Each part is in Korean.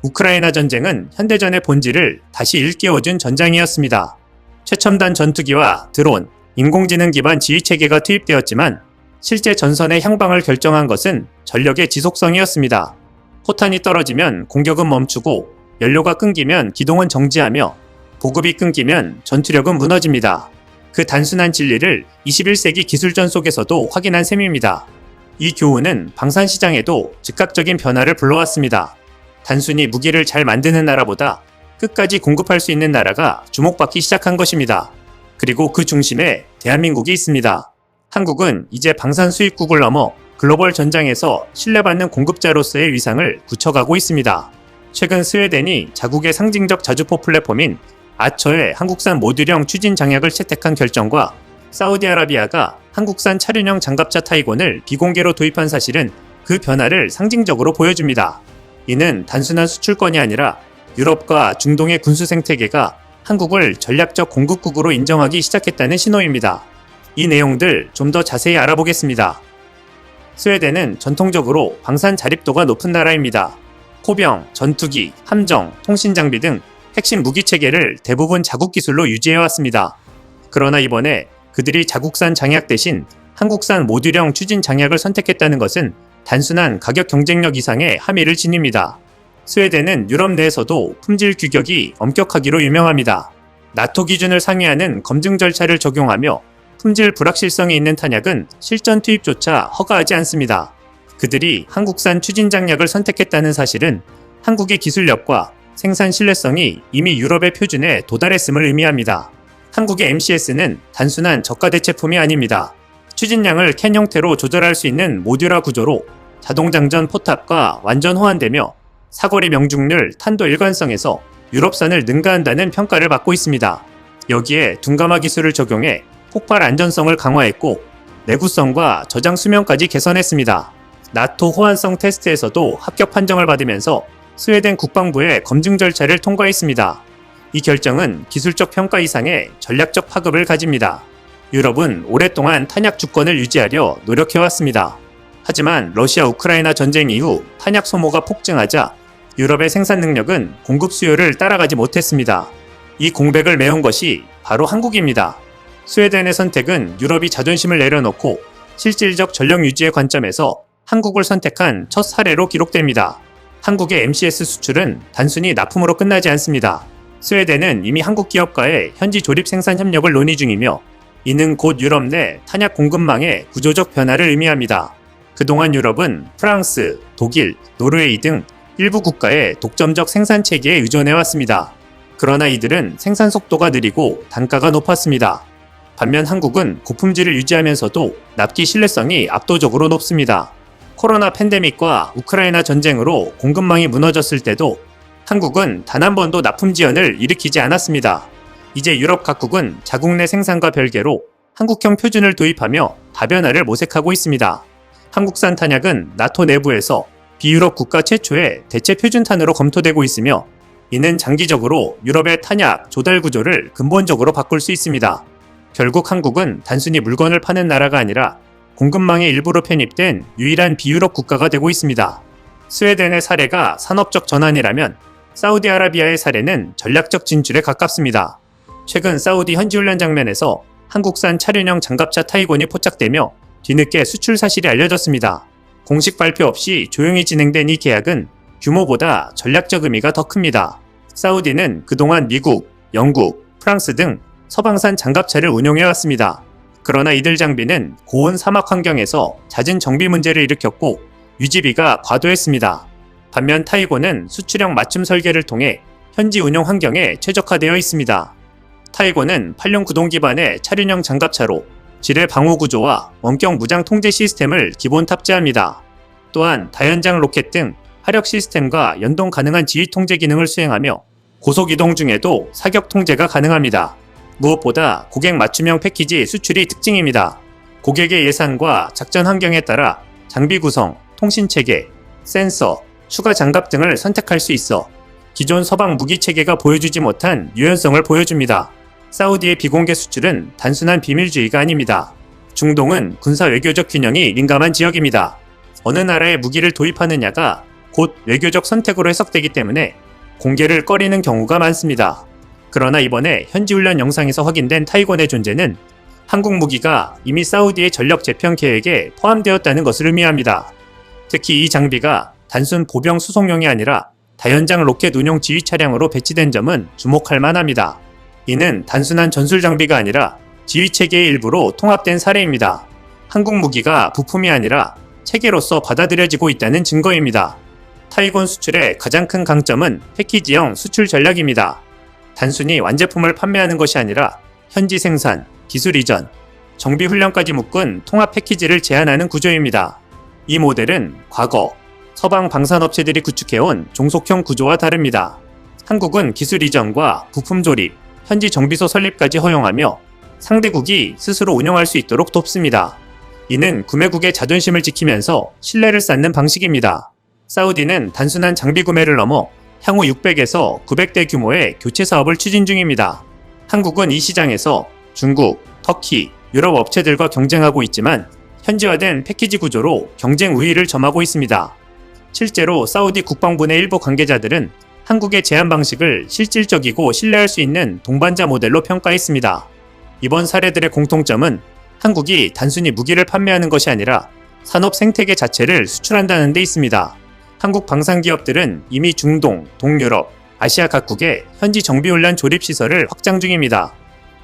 우크라이나 전쟁은 현대전의 본질을 다시 일깨워준 전장이었습니다. 최첨단 전투기와 드론, 인공지능 기반 지휘체계가 투입되었지만 실제 전선의 향방을 결정한 것은 전력의 지속성이었습니다. 포탄이 떨어지면 공격은 멈추고 연료가 끊기면 기동은 정지하며 보급이 끊기면 전투력은 무너집니다. 그 단순한 진리를 21세기 기술전 속에서도 확인한 셈입니다. 이 교훈은 방산시장에도 즉각적인 변화를 불러왔습니다. 단순히 무기를 잘 만드는 나라보다 끝까지 공급할 수 있는 나라가 주목받기 시작한 것입니다. 그리고 그 중심에 대한민국이 있습니다. 한국은 이제 방산 수입국을 넘어 글로벌 전장에서 신뢰받는 공급자로서의 위상을 굳혀가고 있습니다. 최근 스웨덴이 자국의 상징적 자주포 플랫폼인 아처의 한국산 모듈형 추진 장약을 채택한 결정과 사우디아라비아가 한국산 차륜형 장갑차 타이곤을 비공개로 도입한 사실은 그 변화를 상징적으로 보여줍니다. 이는 단순한 수출권이 아니라 유럽과 중동의 군수 생태계가 한국을 전략적 공급국으로 인정하기 시작했다는 신호입니다. 이 내용들 좀 더 자세히 알아보겠습니다. 스웨덴은 전통적으로 방산 자립도가 높은 나라입니다. 포병, 전투기, 함정, 통신장비 등 핵심 무기체계를 대부분 자국 기술로 유지해왔습니다. 그러나 이번에 그들이 자국산 장약 대신 한국산 모듈형 추진 장약을 선택했다는 것은 단순한 가격 경쟁력 이상의 함의를 지닙니다. 스웨덴은 유럽 내에서도 품질 규격이 엄격하기로 유명합니다. 나토 기준을 상회하는 검증 절차를 적용하며 품질 불확실성이 있는 탄약은 실전 투입조차 허가하지 않습니다. 그들이 한국산 추진 장약을 선택했다는 사실은 한국의 기술력과 생산 신뢰성이 이미 유럽의 표준에 도달했음을 의미합니다. 한국의 MCS는 단순한 저가 대체품이 아닙니다. 추진량을 캔 형태로 조절할 수 있는 모듈화 구조로 자동장전 포탑과 완전 호환되며 사거리 명중률, 탄도 일관성에서 유럽산을 능가한다는 평가를 받고 있습니다. 여기에 둔감화 기술을 적용해 폭발 안전성을 강화했고 내구성과 저장 수명까지 개선했습니다. 나토 호환성 테스트에서도 합격 판정을 받으면서 스웨덴 국방부의 검증 절차를 통과했습니다. 이 결정은 기술적 평가 이상의 전략적 파급을 가집니다. 유럽은 오랫동안 탄약 주권을 유지하려 노력해왔습니다. 하지만 러시아 우크라이나 전쟁 이후 탄약 소모가 폭증하자 유럽의 생산 능력은 공급 수요를 따라가지 못했습니다. 이 공백을 메운 것이 바로 한국입니다. 스웨덴의 선택은 유럽이 자존심을 내려놓고 실질적 전력 유지의 관점에서 한국을 선택한 첫 사례로 기록됩니다. 한국의 MCS 수출은 단순히 납품으로 끝나지 않습니다. 스웨덴은 이미 한국 기업과의 현지 조립 생산 협력을 논의 중이며 이는 곧 유럽 내 탄약 공급망의 구조적 변화를 의미합니다. 그동안 유럽은 프랑스, 독일, 노르웨이 등 일부 국가의 독점적 생산 체계에 의존해왔습니다. 그러나 이들은 생산 속도가 느리고 단가가 높았습니다. 반면 한국은 고품질을 유지하면서도 납기 신뢰성이 압도적으로 높습니다. 코로나 팬데믹과 우크라이나 전쟁으로 공급망이 무너졌을 때도 한국은 단 한 번도 납품 지연을 일으키지 않았습니다. 이제 유럽 각국은 자국 내 생산과 별개로 한국형 표준을 도입하며 다변화를 모색하고 있습니다. 한국산 탄약은 나토 내부에서 비유럽 국가 최초의 대체 표준탄으로 검토되고 있으며 이는 장기적으로 유럽의 탄약 조달 구조를 근본적으로 바꿀 수 있습니다. 결국 한국은 단순히 물건을 파는 나라가 아니라 공급망의 일부로 편입된 유일한 비유럽 국가가 되고 있습니다. 스웨덴의 사례가 산업적 전환이라면 사우디아라비아의 사례는 전략적 진출에 가깝습니다. 최근 사우디 현지훈련 장면에서 한국산 차륜형 장갑차 타이곤이 포착되며 뒤늦게 수출 사실이 알려졌습니다. 공식 발표 없이 조용히 진행된 이 계약은 규모보다 전략적 의미가 더 큽니다. 사우디는 그동안 미국, 영국, 프랑스 등 서방산 장갑차를 운용해왔습니다. 그러나 이들 장비는 고온 사막 환경에서 잦은 정비 문제를 일으켰고 유지비가 과도했습니다. 반면 타이곤은 수출형 맞춤 설계를 통해 현지 운용 환경에 최적화되어 있습니다. 타이곤은 8륜 구동 기반의 차륜형 장갑차로 지뢰 방호 구조와 원격 무장 통제 시스템을 기본 탑재합니다. 또한 다연장 로켓 등 화력 시스템과 연동 가능한 지휘 통제 기능을 수행하며 고속 이동 중에도 사격 통제가 가능합니다. 무엇보다 고객 맞춤형 패키지 수출이 특징입니다. 고객의 예산과 작전 환경에 따라 장비 구성, 통신 체계, 센서, 추가 장갑 등을 선택할 수 있어 기존 서방 무기 체계가 보여주지 못한 유연성을 보여줍니다. 사우디의 비공개 수출은 단순한 비밀주의가 아닙니다. 중동은 군사 외교적 균형이 민감한 지역입니다. 어느 나라에 무기를 도입하느냐가 곧 외교적 선택으로 해석되기 때문에 공개를 꺼리는 경우가 많습니다. 그러나 이번에 현지 훈련 영상에서 확인된 타이건의 존재는 한국 무기가 이미 사우디의 전력 재편 계획에 포함되었다는 것을 의미합니다. 특히 이 장비가 단순 보병 수송용이 아니라 다연장 로켓 운용 지휘 차량으로 배치된 점은 주목할 만합니다. 이는 단순한 전술 장비가 아니라 지휘 체계의 일부로 통합된 사례입니다. 한국 무기가 부품이 아니라 체계로서 받아들여지고 있다는 증거입니다. 타이건 수출의 가장 큰 강점은 패키지형 수출 전략입니다. 단순히 완제품을 판매하는 것이 아니라 현지 생산, 기술 이전, 정비 훈련까지 묶은 통합 패키지를 제안하는 구조입니다. 이 모델은 과거 서방 방산업체들이 구축해온 종속형 구조와 다릅니다. 한국은 기술 이전과 부품 조립, 현지 정비소 설립까지 허용하며 상대국이 스스로 운영할 수 있도록 돕습니다. 이는 구매국의 자존심을 지키면서 신뢰를 쌓는 방식입니다. 사우디는 단순한 장비 구매를 넘어 향후 600에서 900대 규모의 교체 사업을 추진 중입니다. 한국은 이 시장에서 중국, 터키, 유럽 업체들과 경쟁하고 있지만 현지화된 패키지 구조로 경쟁 우위를 점하고 있습니다. 실제로 사우디 국방부 내 일부 관계자들은 한국의 제안 방식을 실질적이고 신뢰할 수 있는 동반자 모델로 평가했습니다. 이번 사례들의 공통점은 한국이 단순히 무기를 판매하는 것이 아니라 산업 생태계 자체를 수출한다는 데 있습니다. 한국 방산기업들은 이미 중동, 동유럽, 아시아 각국의 현지 정비훈련 조립시설을 확장 중입니다.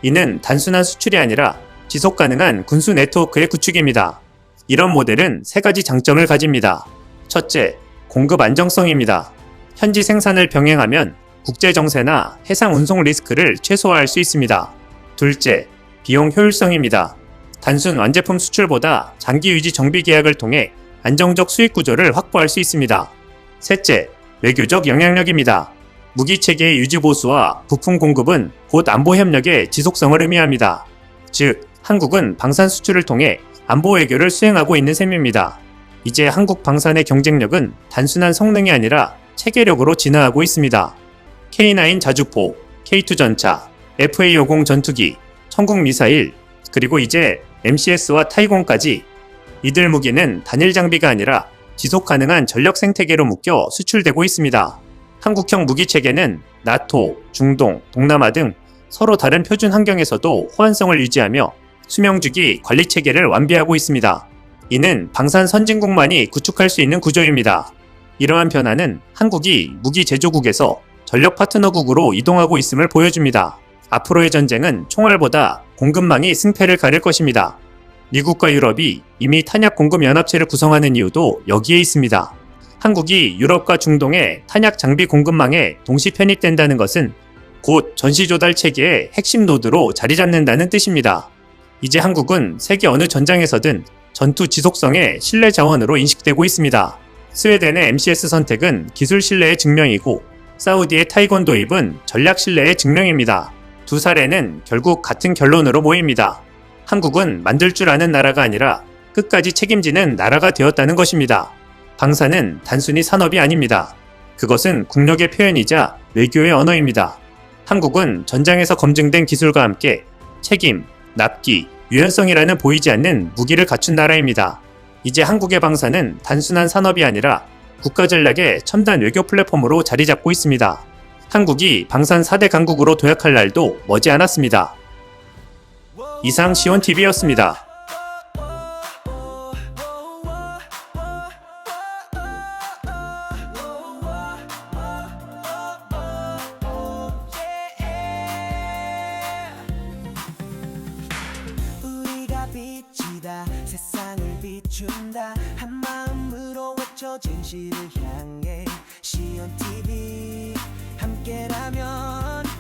이는 단순한 수출이 아니라 지속 가능한 군수 네트워크의 구축입니다. 이런 모델은 세 가지 장점을 가집니다. 첫째, 공급 안정성입니다. 현지 생산을 병행하면 국제 정세나 해상 운송 리스크를 최소화할 수 있습니다. 둘째, 비용 효율성입니다. 단순 완제품 수출보다 장기 유지 정비 계약을 통해 안정적 수익 구조를 확보할 수 있습니다. 셋째, 외교적 영향력입니다. 무기 체계의 유지 보수와 부품 공급은 곧 안보 협력의 지속성을 의미합니다. 즉, 한국은 방산 수출을 통해 안보 외교를 수행하고 있는 셈입니다. 이제 한국 방산의 경쟁력은 단순한 성능이 아니라 체계력으로 진화하고 있습니다. K9 자주포, K2 전차, FA50 전투기, 천국 미사일, 그리고 이제 MCS와 타이곤까지 이들 무기는 단일 장비가 아니라 지속 가능한 전력 생태계로 묶여 수출되고 있습니다. 한국형 무기 체계는 나토, 중동, 동남아 등 서로 다른 표준 환경에서도 호환성을 유지하며 수명주기 관리 체계를 완비하고 있습니다. 이는 방산 선진국만이 구축할 수 있는 구조입니다. 이러한 변화는 한국이 무기 제조국에서 전력 파트너국으로 이동하고 있음을 보여줍니다. 앞으로의 전쟁은 총알보다 공급망이 승패를 가릴 것입니다. 미국과 유럽이 이미 탄약 공급 연합체를 구성하는 이유도 여기에 있습니다. 한국이 유럽과 중동의 탄약 장비 공급망에 동시 편입된다는 것은 곧 전시 조달 체계의 핵심 노드로 자리 잡는다는 뜻입니다. 이제 한국은 세계 어느 전장에서든 전투 지속성의 신뢰 자원으로 인식되고 있습니다. 스웨덴의 MCS 선택은 기술 신뢰의 증명이고 사우디의 타이건 도입은 전략 신뢰의 증명입니다. 두 사례는 결국 같은 결론으로 모입니다. 한국은 만들 줄 아는 나라가 아니라 끝까지 책임지는 나라가 되었다는 것입니다. 방산은 단순히 산업이 아닙니다. 그것은 국력의 표현이자 외교의 언어입니다. 한국은 전장에서 검증된 기술과 함께 책임, 납기, 유연성이라는 보이지 않는 무기를 갖춘 나라입니다. 이제 한국의 방산은 단순한 산업이 아니라 국가 전략의 첨단 외교 플랫폼으로 자리 잡고 있습니다. 한국이 방산 4대 강국으로 도약할 날도 머지 않았습니다. 이상 시온TV였습니다. 우리가 빛이다 세상을 비춘다 한마음으로 외쳐 진실을 향해 시온TV 함께라면